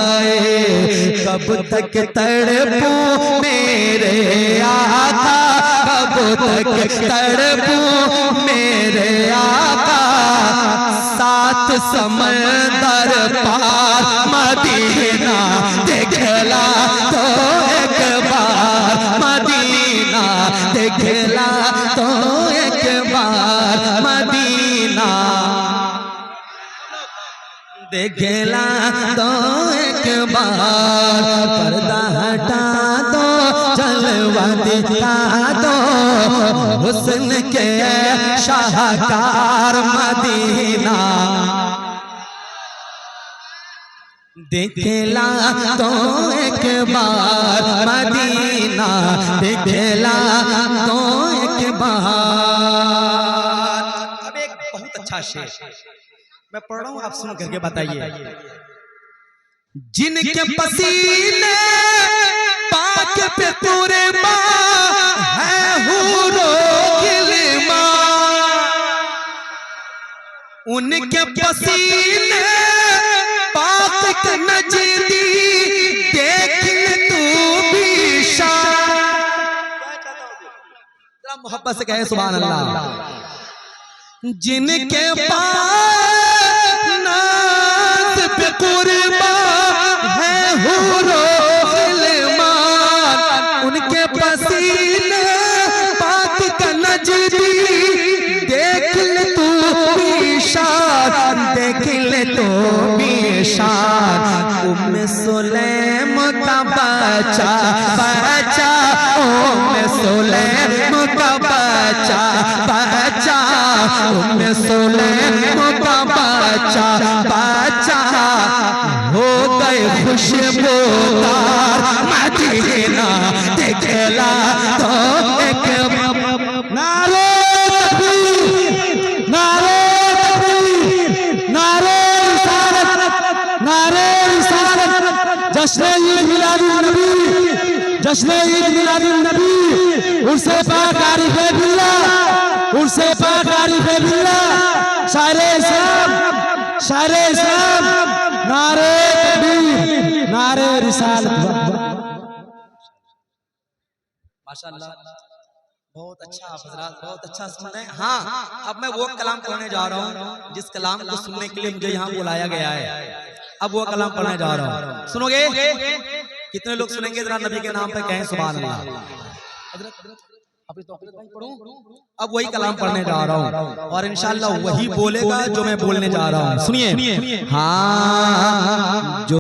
आए, कब तक तड़पूं मेरे आका, कब तक तड़पूं मेरे आका। सात समंदर पार मदीना देखला तो एक बार, मदीना देखला तो एक बार, मदीना देखला तो एक बार। पर्दा हटा दो, जलवा दिखा दो, हुस्न के शाहकार मदीना देखला तो एक बार, मदीना देखला तो एक बार। अब एक बहुत अच्छा शेर मैं पढ़ रहा हूं, आप सुन करके बताइए। जिनके पसीने पाक पे पूरे है हूरो गिलमा, उनके पसीने पाक के नजदी देख तू भी शान। जरा मोहब्बत से कहे सुभान अल्लाह। जिनके पास नाज पे कुर्बा है हूरो गिलमान, उनके पसीने पाक का नजदी देख ले तू निशान, देख ले तो निशान। उम्मे सुलैम का बच्चा बच्चा, उम्मे सुलैम का बच्चा बच्चा, उम्मे सुलैम का बच्चा बच्चा। हो गए खुशबूदार मदीना देखला तो एक नारे तकबीर, नारे तकबीर, नारे रिसालत, नारे रिसालत। जश्न ईद मिलादुन नबी, जश्न ईद मिलादुन नबी, उर्से पाक आरिफे बिल्लाह, उर्से पाक आरिफे बिल्लाह। शायरे इस्लाम, शायरे इस्लाम, नारे तकबीर, नारे रिसालत। माशाअल्लाह, बहुत अच्छा हजरात, बहुत अच्छा सुन रहे हैं। हाँ, अब मैं वो कलाम पढ़ने जा रहा हूँ जिस कलाम को सुनने के लिए मुझे यहाँ बुलाया गया है। अब वो कलाम पढ़ने जा रहा हूँ, सुनोगे? कितने लोग सुनेंगे? जरा नबी के नाम पे कहें सुभान अल्लाह। अब वही कलाम पढ़ने जा रहा हूँ और इंशाअल्लाह वही बोलेगा जो मैं बोलने जा रहा हूँ। सुनिए। हाँ, जो